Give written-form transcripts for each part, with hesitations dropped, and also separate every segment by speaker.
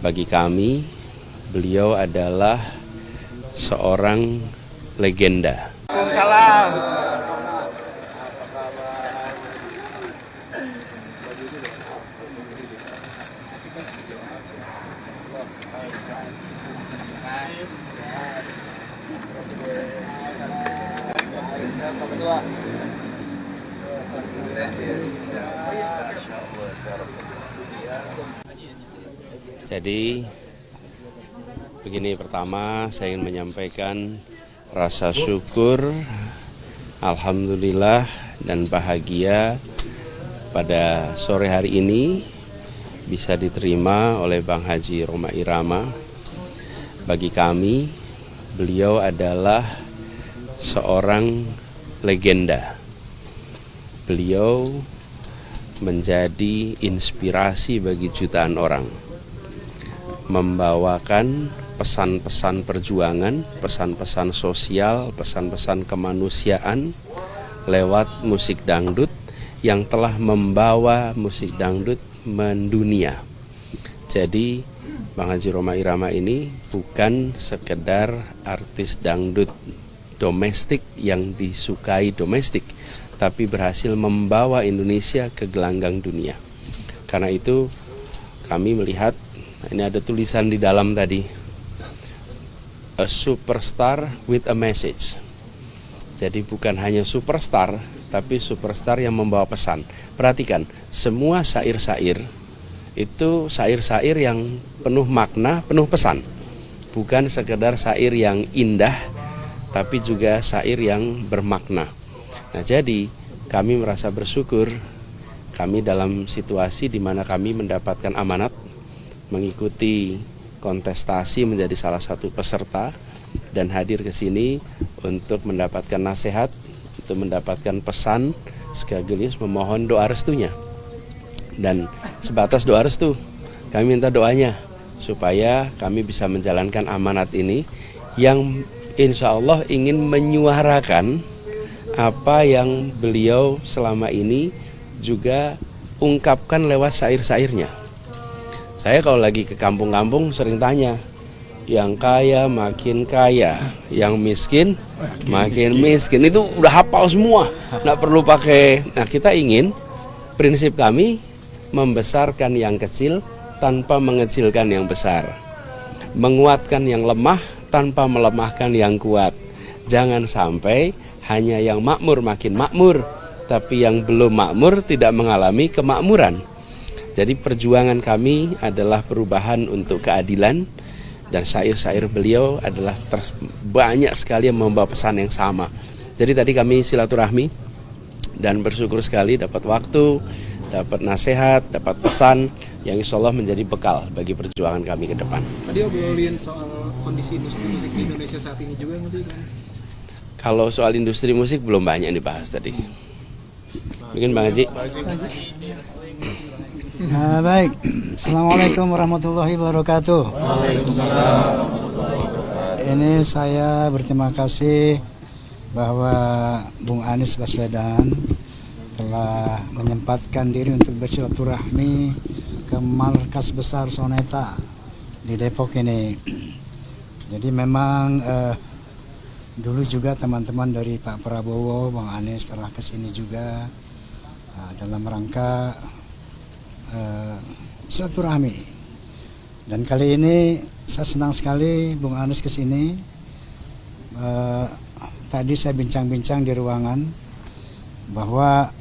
Speaker 1: Bagi kami, beliau adalah seorang legenda.
Speaker 2: Waalaikumsalam.
Speaker 1: Jadi begini, pertama saya ingin menyampaikan rasa syukur, alhamdulillah dan bahagia pada sore hari ini bisa diterima oleh Bang Haji Rhoma Irama. Bagi kami, beliau adalah seorang legenda. Beliau menjadi inspirasi bagi jutaan orang, membawakan pesan-pesan perjuangan, pesan-pesan sosial, pesan-pesan kemanusiaan lewat musik dangdut yang telah membawa musik dangdut mendunia. Jadi Bang Haji Rhoma Irama ini bukan sekedar artis dangdut domestik yang disukai domestik, tapi berhasil membawa Indonesia ke gelanggang dunia. Karena itu kami melihat, ini ada tulisan di dalam tadi, a superstar with a message. Jadi bukan hanya superstar, tapi superstar yang membawa pesan. Perhatikan, semua syair-syair itu syair-syair yang penuh makna, penuh pesan. Bukan sekedar syair yang indah, tapi juga syair yang bermakna. Nah, jadi kami merasa bersyukur, kami dalam situasi di mana kami mendapatkan amanat mengikuti kontestasi menjadi salah satu peserta dan hadir ke sini untuk mendapatkan nasihat, untuk mendapatkan pesan, sekaligus memohon doa restunya. Dan sebatas doa restu, kami minta doanya supaya kami bisa menjalankan amanat ini yang insya Allah ingin menyuarakan apa yang beliau selama ini juga ungkapkan lewat syair-syairnya. Saya kalau lagi ke kampung-kampung sering tanya, yang kaya makin kaya, yang miskin makin miskin. Itu udah hafal semua, nggak perlu pakai. Nah, kita ingin, prinsip kami membesarkan yang kecil tanpa mengecilkan yang besar, menguatkan yang lemah tanpa melemahkan yang kuat. Jangan sampai hanya yang makmur makin makmur, tapi yang belum makmur tidak mengalami kemakmuran. Jadi perjuangan kami adalah perubahan untuk keadilan, dan syair-syair beliau adalah banyak sekali yang membawa pesan yang sama. Jadi tadi kami silaturahmi dan bersyukur sekali dapat waktu, dapat nasihat, dapat pesan yang insya Allah menjadi bekal bagi perjuangan kami ke depan.
Speaker 3: Tadi obrolin soal kondisi industri musik di Indonesia saat ini juga nggak sih?
Speaker 1: Kalau soal industri musik belum banyak yang dibahas tadi. Mungkin Bang Haji.
Speaker 4: Nah, baik. Assalamualaikum warahmatullahi wabarakatuh. Ini saya berterima kasih bahwa Bung Anies Baswedan telah menyempatkan diri untuk bersilaturahmi ke markas besar Soneta di Depok ini. Jadi memang dulu juga teman-teman dari Pak Prabowo, Bang Anies pernah ke sini juga dalam rangka silaturahmi. Dan kali ini saya senang sekali Bung Anies ke sini. Tadi saya bincang-bincang di ruangan bahwa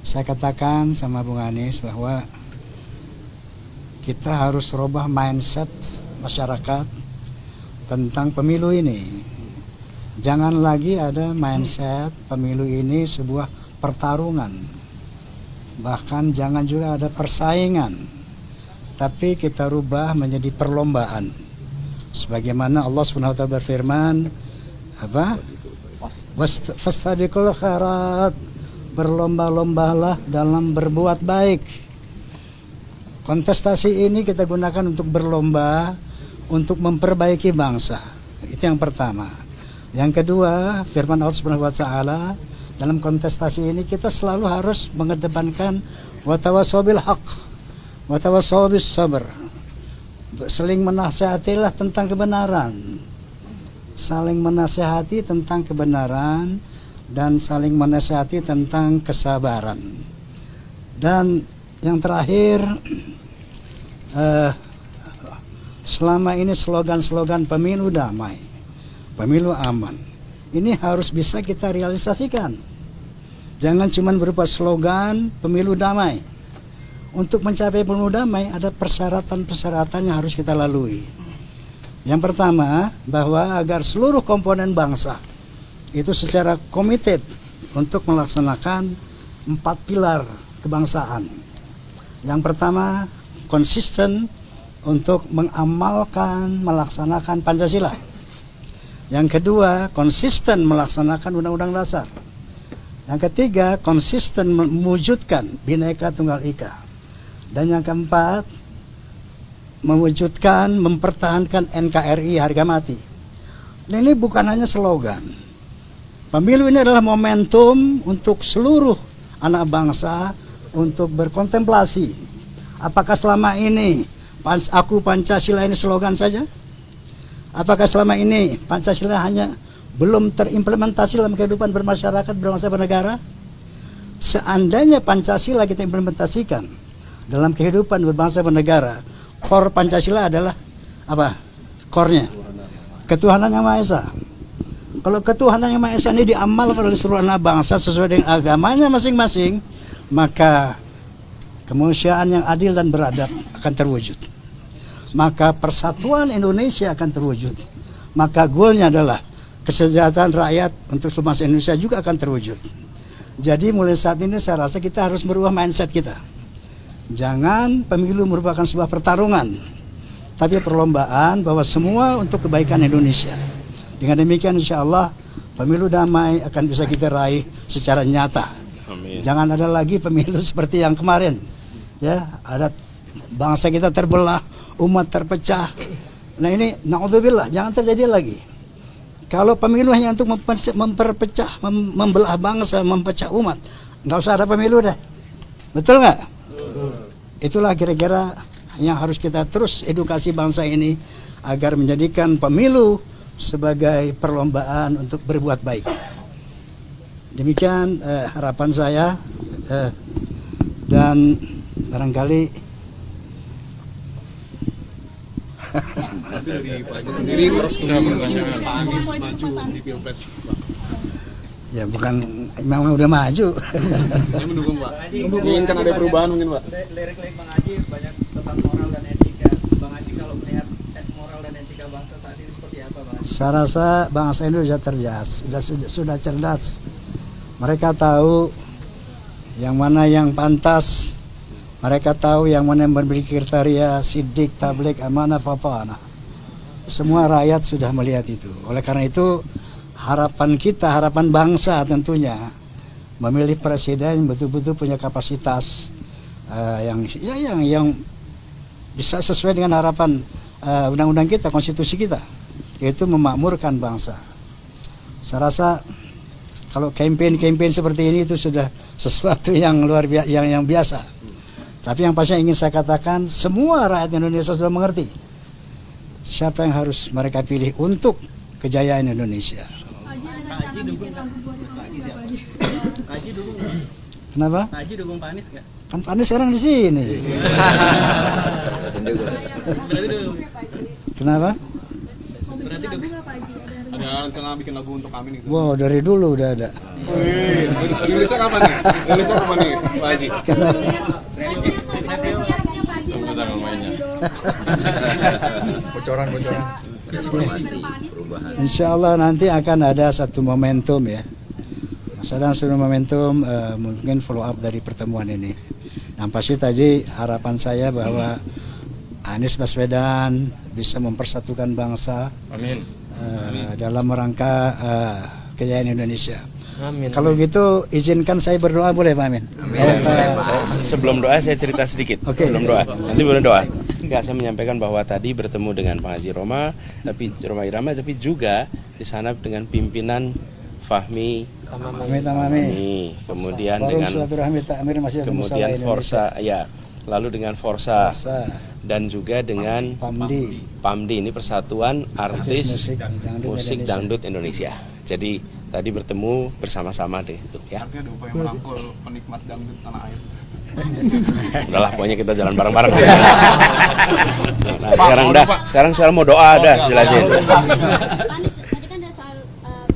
Speaker 4: saya katakan sama Bung Anies bahwa kita harus rubah mindset masyarakat tentang pemilu ini. Jangan lagi ada mindset pemilu ini sebuah pertarungan. Bahkan jangan juga ada persaingan. Tapi kita rubah menjadi perlombaan. Sebagaimana Allah SWT berfirman, apa? Fastabiqul khairat, berlomba-lombalah dalam berbuat baik. Kontestasi ini kita gunakan untuk berlomba, untuk memperbaiki bangsa. Itu yang pertama. Yang kedua, firman Allah Subhanahu wa taala, dalam kontestasi ini kita selalu harus mengedepankan wa tawassaw bil haqq wa tawassaw bis sabr. saling menasihatilah tentang kebenaran, saling menasihati tentang kebenaran, dan saling menasihati tentang kesabaran. Dan yang terakhir, selama ini slogan-slogan pemilu damai, pemilu aman, ini harus bisa kita realisasikan. Jangan cuma berupa slogan pemilu damai. Untuk mencapai pemilu damai ada persyaratan-persyaratan yang harus kita lalui. Yang pertama, bahwa agar seluruh komponen bangsa itu secara komited untuk melaksanakan 4 pilar kebangsaan. Yang pertama, konsisten untuk mengamalkan, melaksanakan Pancasila. Yang kedua, konsisten melaksanakan Undang-Undang Dasar. Yang ketiga, konsisten mewujudkan Bhinneka Tunggal Ika. Dan yang keempat, mewujudkan, mempertahankan NKRI harga mati. Nah, ini bukan hanya slogan. Pemilu ini adalah momentum untuk seluruh anak bangsa untuk berkontemplasi. Apakah selama ini aku Pancasila ini slogan saja? Apakah selama ini Pancasila hanya belum terimplementasi dalam kehidupan bermasyarakat, berbangsa, bernegara? Seandainya Pancasila kita implementasikan dalam kehidupan berbangsa bernegara, core Pancasila adalah apa? Core-nya ketuhanan yang Maha Esa. Kalau ketuhanan yang Maha Esa ini diamalkan oleh seluruh anak bangsa sesuai dengan agamanya masing-masing, maka kemanusiaan yang adil dan beradab akan terwujud. Maka persatuan Indonesia akan terwujud. Maka goalnya adalah kesejahteraan rakyat untuk seluruh bangsa Indonesia juga akan terwujud. Jadi mulai saat ini saya rasa kita harus merubah mindset kita. Jangan pemilu merupakan sebuah pertarungan, tapi perlombaan bahwa semua untuk kebaikan Indonesia. Dengan demikian insya Allah pemilu damai akan bisa kita raih secara nyata.
Speaker 1: Amin.
Speaker 4: Jangan ada lagi pemilu seperti yang kemarin. Ya, ada bangsa kita terbelah, umat terpecah. Nah ini naudzubillah, jangan terjadi lagi. Kalau pemilu hanya untuk memperpecah, membelah bangsa, mempecah umat, nggak usah ada pemilu deh. Betul nggak? Itulah kira-kira yang harus kita terus edukasi bangsa ini agar menjadikan pemilu sebagai perlombaan untuk berbuat baik. Demikian harapan saya, dan barangkali
Speaker 3: Nanti dari Pak Haji sendiri merestui Pak Anies maju di Pilpres, Pak.
Speaker 4: ya bukan memang udah maju.
Speaker 3: Saya mendukung, Pak. Menginginkan ada perubahan mungkin, Pak.
Speaker 2: Lirik-lirik Bang Haji banyak tentang moral dan etika. Bang Haji kalau melihat moral dan etika bangsa saat ini seperti apa, Bang?
Speaker 4: Saya rasa bangsa Indonesia sudah cerdas. Mereka tahu yang mana yang pantas. Mereka tahu yang mana yang memiliki kriteria sidik, tablik, amanah, fatana. Semua rakyat sudah melihat itu. Oleh karena itu harapan kita, harapan bangsa tentunya memilih presiden yang betul-betul punya kapasitas yang bisa sesuai dengan harapan undang-undang kita, konstitusi kita, yaitu memakmurkan bangsa. Saya rasa kalau campaign seperti ini itu sudah sesuatu yang luar biasa, yang biasa. Tapi yang pasti ingin saya katakan, semua rakyat Indonesia sudah mengerti siapa yang harus mereka pilih untuk kejayaan Indonesia.
Speaker 2: Haji dukung Pak Haji dukung.
Speaker 4: Kenapa?
Speaker 2: Pak Haji dukung Pak Anies nggak?
Speaker 4: Kan Pak Anies sekarang di sini.
Speaker 2: Berarti dukung.
Speaker 4: Kenapa?
Speaker 2: Berarti dukung.
Speaker 3: Ada rencana bikin lagu untuk Amin gitu.
Speaker 4: Wow, dari dulu udah ada.
Speaker 3: Wih, rilisnya kapan nih? Rilisnya kapan nih, Pak Haji?
Speaker 5: Bocoran.
Speaker 4: Insya Allah nanti akan ada satu momentum ya. Sedang satu momentum mungkin follow up dari pertemuan ini. Yang pasti tadi harapan saya bahwa Anies Baswedan bisa mempersatukan bangsa.
Speaker 5: Amin.
Speaker 4: Dalam rangka kejayaan Indonesia.
Speaker 5: Amin.
Speaker 4: Kalau gitu izinkan saya berdoa boleh Pak Amin?
Speaker 1: Sebelum doa saya cerita sedikit.
Speaker 4: Oke.
Speaker 1: Sebelum doa. Nanti boleh doa. Enggak, saya menyampaikan bahwa tadi bertemu dengan Pak Haji Roma Irama, tapi juga di sana dengan pimpinan Fahmi,
Speaker 4: Amin.
Speaker 1: kemudian
Speaker 4: Forum
Speaker 1: dengan
Speaker 4: Silaturahmi Takmir Masjid
Speaker 1: kemudian
Speaker 4: Musala
Speaker 1: Forsa,
Speaker 4: Indonesia.
Speaker 1: ya, lalu dengan Forsa,
Speaker 4: Sa,
Speaker 1: dan juga dengan
Speaker 4: Pamdi,
Speaker 1: PAMDI, ini Persatuan Artis Musik
Speaker 4: Indonesia.
Speaker 1: Dangdut Indonesia. Jadi tadi bertemu bersama-sama deh itu ya.
Speaker 3: Artinya ada upaya merangkul penikmat dangdut tanah air.
Speaker 1: Udahlah, pokoknya kita jalan bareng-bareng. Nah, sekarang mau doa ada, jelasin.
Speaker 6: Pak Anies, tadi kan ada soal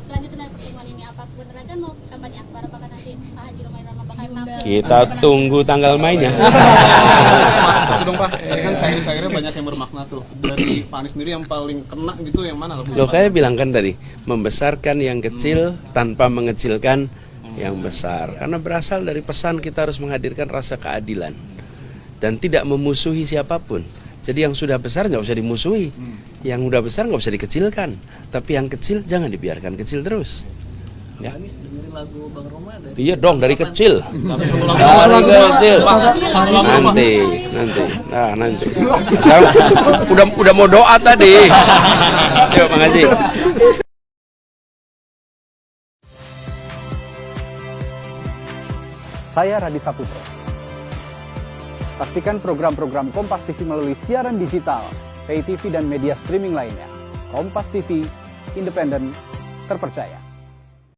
Speaker 6: kelanjutan dari pertemuan ini, apa beneran kan mau kampanye akbar, apakah nanti Pak Haji Romai Rama bakal mampir?
Speaker 1: Kita tunggu tanggal mainnya.
Speaker 3: Satu dong Pak, ini kan syair-syairnya banyak yang bermakna tuh. Dari Pak Anies sendiri yang paling kena gitu yang mana?
Speaker 1: Loh, kayak bilang kan tadi, membesarkan yang kecil tanpa mengecilkan yang besar. Karena berasal dari pesan kita harus menghadirkan rasa keadilan dan tidak memusuhi siapapun. Jadi yang sudah besar nggak usah dimusuhi, yang udah besar nggak usah dikecilkan. Tapi yang kecil jangan dibiarkan kecil terus. Ya. Iya dong, dari kecil. Dari kecil. Nanti. Nah, nanti. Sekarang udah mau doa tadi. Yuk, Bang Haji.
Speaker 7: Saya Radi Saputro. Saksikan program-program Kompas TV melalui siaran digital, pay TV dan media streaming lainnya. Kompas TV, independen, terpercaya.